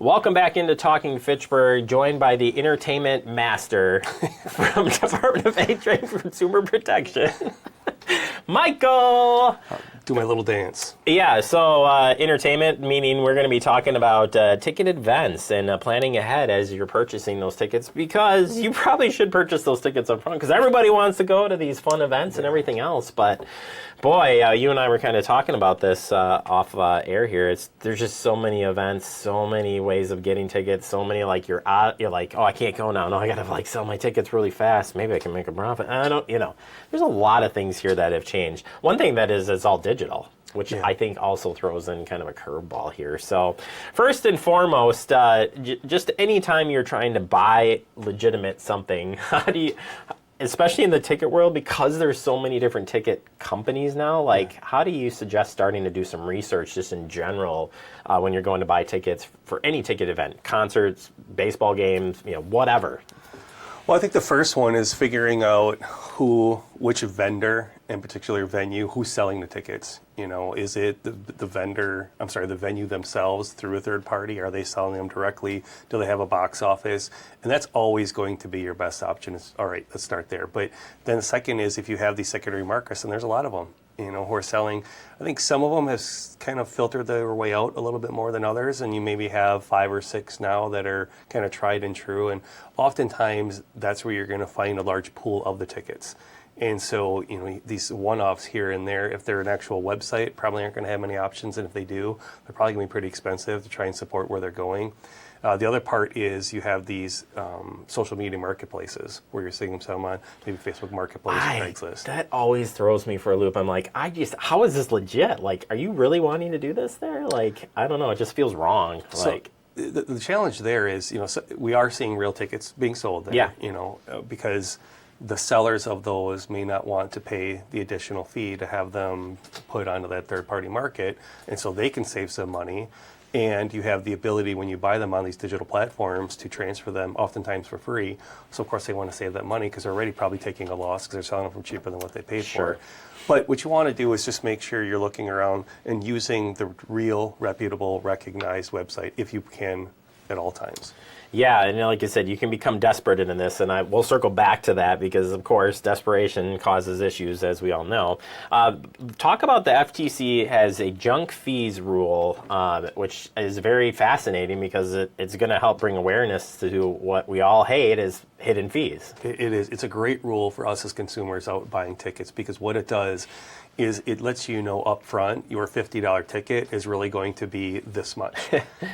Welcome back into Talking Fitchburg, joined by the entertainment master from Department of Trade and Consumer Protection, Michael. Do my little dance. Yeah, so entertainment, meaning we're going to be talking about ticketed events and planning ahead as you're purchasing those tickets, because you probably should purchase those tickets up front, because everybody wants to go to these fun events and everything else. But boy, you and I were kind of talking about this off air here. There's just so many events, so many ways of getting tickets, so many you're like, oh, I can't go now. No, I got to sell my tickets really fast. Maybe I can make a profit. I don't, there's a lot of things here that have changed. One thing that is, it's all digital, which I think also throws in kind of a curveball here. So first and foremost, just anytime you're trying to buy legitimate something, how do you, especially in the ticket world, because there's so many different ticket companies now, how do you suggest starting to do some research just in general when you're going to buy tickets for any ticket event, concerts, baseball games, whatever? Well, I think the first one is figuring out which vendor, in particular venue, who's selling the tickets. Is it the venue themselves through a third party? Are they selling them directly? Do they have a box office? And that's always going to be your best option. All right, let's start there. But then the second is if you have these secondary markets, and there's a lot of them, who are selling. I think some of them have kind of filtered their way out a little bit more than others, and you maybe have 5 or 6 now that are kind of tried and true. And oftentimes, that's where you're going to find a large pool of the tickets. And so, these one-offs here and there, if they're an actual website, probably aren't going to have many options. And if they do, they're probably going to be pretty expensive to try and support where they're going. The other part is you have these social media marketplaces where you're seeing them sell them on maybe Facebook Marketplace or Craigslist. That always throws me for a loop. I'm like, how is this legit? Are you really wanting to do this there? I don't know. It just feels wrong. So the challenge there is, we are seeing real tickets being sold there, because the sellers of those may not want to pay the additional fee to have them put onto that third-party market, and so they can save some money. And you have the ability, when you buy them on these digital platforms, to transfer them oftentimes for free. So, of course, they want to save that money because they're already probably taking a loss because they're selling them for cheaper than what they paid for. But what you want to do is just make sure you're looking around and using the real, reputable, recognized website if you can at all times. Yeah, and like you said, you can become desperate in this, and we'll circle back to that because, of course, desperation causes issues, as we all know. Talk about the FTC has a junk fees rule, which is very fascinating because it's going to help bring awareness to what we all hate is hidden fees. It is. It's a great rule for us as consumers out buying tickets because what it does is it lets you know up front your $50 ticket is really going to be this much.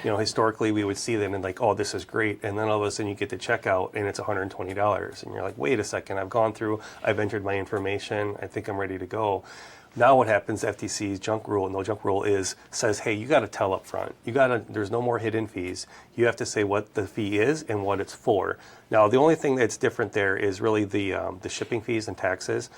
Historically we would see that and oh, this is great, and then all of a sudden you get to checkout and it's $120, and you're like, wait a second, I've entered my information, I think I'm ready to go. Now what happens, FTC's junk rule, no junk rule says, hey, you got to tell up front. There's no more hidden fees. You have to say what the fee is and what it's for. Now the only thing that's different there is really the shipping fees and taxes.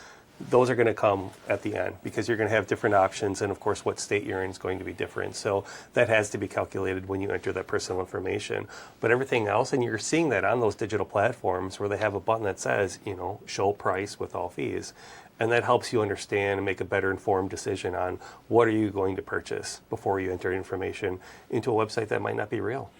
Those are going to come at the end because you're going to have different options, and of course what state you're in is going to be different. So that has to be calculated when you enter that personal information. But everything else, and you're seeing that on those digital platforms where they have a button that says, show price with all fees. And that helps you understand and make a better informed decision on what are you going to purchase before you enter information into a website that might not be real.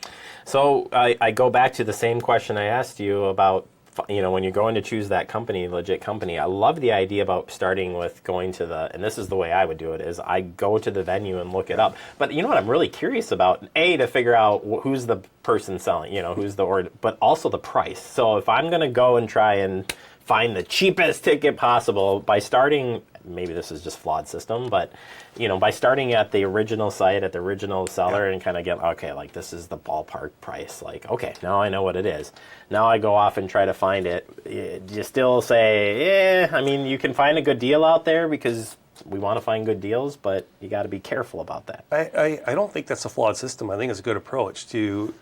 So I go back to the same question I asked you about when you're going to choose that company, legit company. I love the idea about starting with going to and this is the way I would do it, is I go to the venue and look it up. But you know what I'm really curious about? To figure out who's the person selling, who's the order, but also the price. So if I'm going to go and try and find the cheapest ticket possible by starting, maybe this is just flawed system, but by starting at the original site, at the original seller, and kind of get, okay, this is the ballpark price. Okay, now I know what it is. Now I go off and try to find it. You still say, you can find a good deal out there because we want to find good deals, but you got to be careful about that. I don't think that's a flawed system. I think it's a good approach to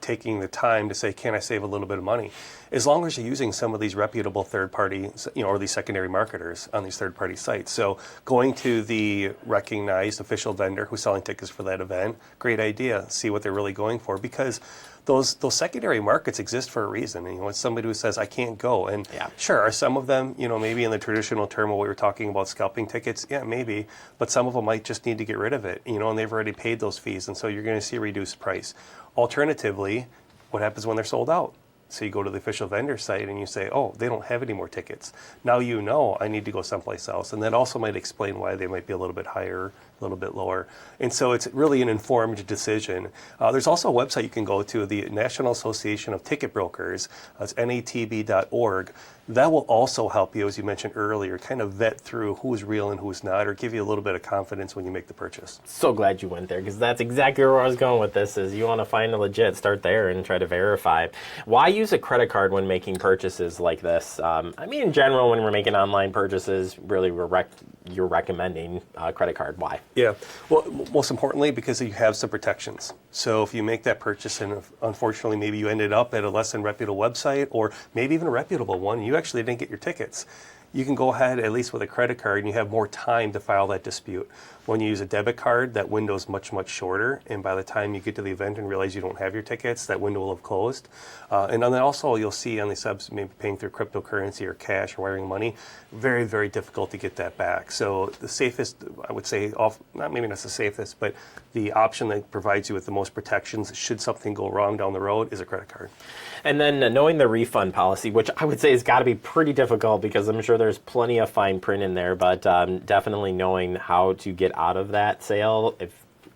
taking the time to say, can I save a little bit of money? As long as you're using some of these reputable third-party, or these secondary marketers on these third-party sites. So going to the recognized official vendor who's selling tickets for that event, great idea. See what they're really going for, because those secondary markets exist for a reason. And, it's somebody who says, I can't go. And sure, are some of them, maybe in the traditional term of what we were talking about, scalping tickets? Yeah, maybe. But some of them might just need to get rid of it, and they've already paid those fees. And so you're going to see a reduced price. Alternatively, what happens when they're sold out? So you go to the official vendor site and you say, oh, they don't have any more tickets. Now you know I need to go someplace else. And that also might explain why they might be a little bit higher, a little bit lower. And so it's really an informed decision. There's also a website you can go to, the National Association of Ticket Brokers. It's natb.org. That will also help you, as you mentioned earlier, kind of vet through who's real and who's not, or give you a little bit of confidence when you make the purchase. So glad you went there, because that's exactly where I was going with this, is you want to find a legit, start there and try to verify. Why use a credit card when making purchases like this? I mean, in general, when we're making online purchases, really you're recommending a credit card. Why? Yeah, well, most importantly, because you have some protections. So if you make that purchase and unfortunately maybe you ended up at a less than reputable website, or maybe even a reputable one, you actually didn't get your tickets, you can go ahead, at least with a credit card, and you have more time to file that dispute. When you use a debit card, that window is much, much shorter, and by the time you get to the event and realize you don't have your tickets, that window will have closed. And then also, you'll see on the subs, maybe paying through cryptocurrency or cash or wiring money, very, very difficult to get that back. So the safest, I would say, maybe not the safest, but the option that provides you with the most protections should something go wrong down the road is a credit card. And then knowing the refund policy, which I would say has got to be pretty difficult, because I'm sure there's plenty of fine print in there, but definitely knowing how to get out of that sale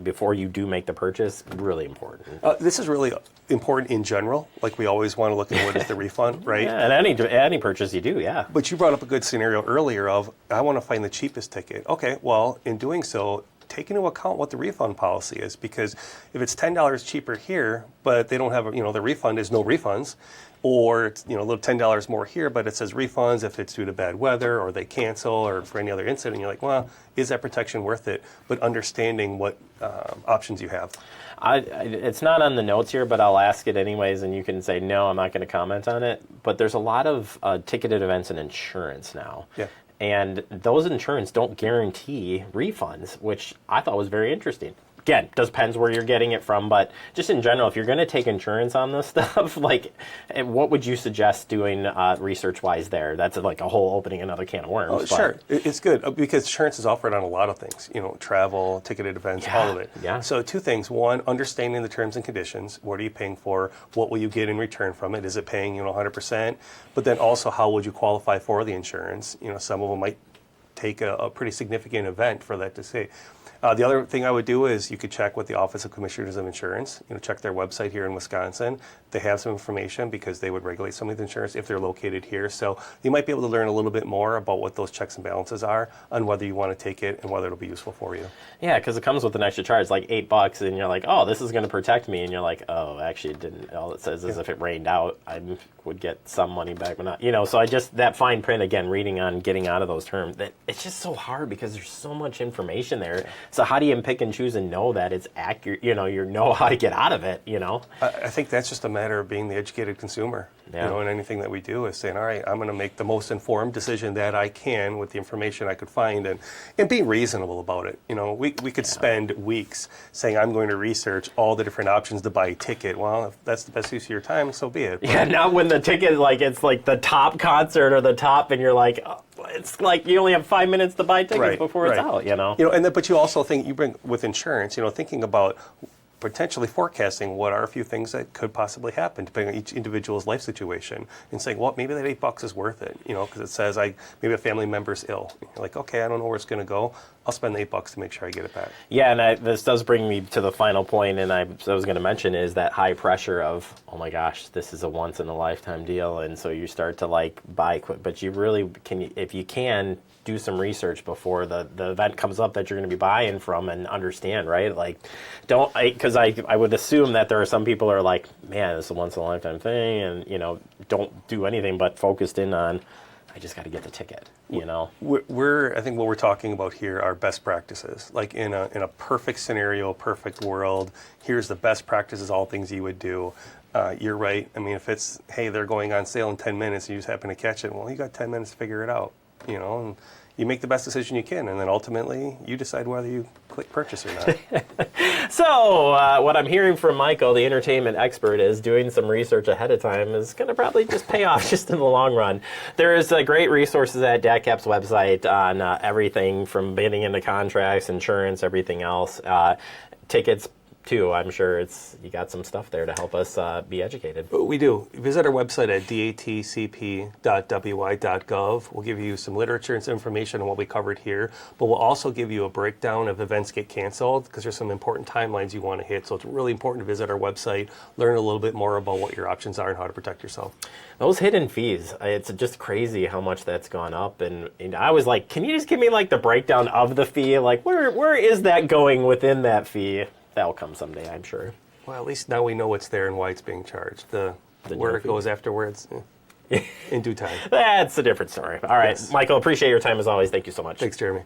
before you do make the purchase, really important. This is really important in general. Like, we always want to look at what is the refund, right? Yeah, and any purchase you do, yeah. But you brought up a good scenario earlier of, I want to find the cheapest ticket. Okay, well, in doing so, take into account what the refund policy is, because if it's $10 cheaper here, but they don't have, the refund is no refunds, or it's, a little $10 more here, but it says refunds if it's due to bad weather or they cancel or for any other incident, you're like, well, is that protection worth it? But understanding what options you have. It's not on the notes here, but I'll ask it anyways, and you can say, no, I'm not going to comment on it. But there's a lot of ticketed events and insurance now. Yeah. And those insurance don't guarantee refunds, which I thought was very interesting. Again, depends where you're getting it from, but just in general, if you're going to take insurance on this stuff, what would you suggest doing research-wise there? That's like a whole opening another can of worms. Sure, it's good because insurance is offered on a lot of things, travel, ticketed events, all of it. Yeah. So 2 things. 1, understanding the terms and conditions. What are you paying for? What will you get in return from it? Is it paying 100%? But then also, how would you qualify for the insurance? Some of them might take a pretty significant event for that to say. The other thing I would do is you could check with the Office of Commissioners of Insurance. Check their website here in Wisconsin. They have some information because they would regulate some of the insurance if they're located here. So you might be able to learn a little bit more about what those checks and balances are on whether you want to take it and whether it'll be useful for you. Yeah, because it comes with an extra charge, like $8, and you're like, oh, this is going to protect me, and you're like, oh, actually, it didn't. All it says is if it rained out, I would get some money back, but not. So that fine print again, reading on getting out of those terms, it's just so hard because there's so much information there. So how do you pick and choose and know that it's accurate? You know how to get out of it. I think that's just a matter of being the educated consumer. Yeah. And anything that we do is saying, all right, I'm going to make the most informed decision that I can with the information I could find, and be reasonable about it. We could spend weeks saying I'm going to research all the different options to buy a ticket. Well, if that's the best use of your time, so be it. But yeah, not when the ticket it's like the top concert or the top, and you're like, oh, it's like you only have 5 minutes to buy tickets before it's out. But you also think you bring with insurance. Thinking about potentially forecasting what are a few things that could possibly happen depending on each individual's life situation, and saying, well, maybe that $8 is worth it, because it says maybe a family member's ill. You're like, okay, I don't know where it's going to go. I'll spend the $8 to make sure I get it back. Yeah, and this does bring me to the final point, and I was going to mention is that high pressure of, oh my gosh, this is a once in a lifetime deal, and so you start to buy quick, but you really can, if you can, do some research before the event comes up that you're going to be buying from, and understand, right? Because I would assume that there are some people who are like, man, this is a once in a lifetime thing, and don't do anything but focused in on, I just got to get the ticket. I think what we're talking about here are best practices. Like in a perfect scenario, perfect world, here's the best practices, all things you would do. You're right. I mean, if it's, hey, they're going on sale in 10 minutes, and you just happen to catch it, well, you got 10 minutes to figure it out. And you make the best decision you can, and then ultimately you decide whether you click purchase or not. So what I'm hearing from Michael, the entertainment expert, is doing some research ahead of time is going to probably just pay off just in the long run. There's great resources at DATCP's website on everything from bidding into contracts, insurance, everything else, tickets, too. I'm sure you got some stuff there to help us be educated. We do. Visit our website at datcp.wy.gov. We'll give you some literature and some information on what we covered here, but we'll also give you a breakdown of events get canceled because there's some important timelines you want to hit. So it's really important to visit our website, learn a little bit more about what your options are and how to protect yourself. Those hidden fees, it's just crazy how much that's gone up. And I was like, can you just give me like the breakdown of the fee? Like where is that going within that fee? That'll come someday, I'm sure. Well, at least now we know what's there and why it's being charged. Where it goes afterwards, in due time. That's a different story. All right, Yes. Michael, appreciate your time as always. Thank you so much. Thanks, Jeremy.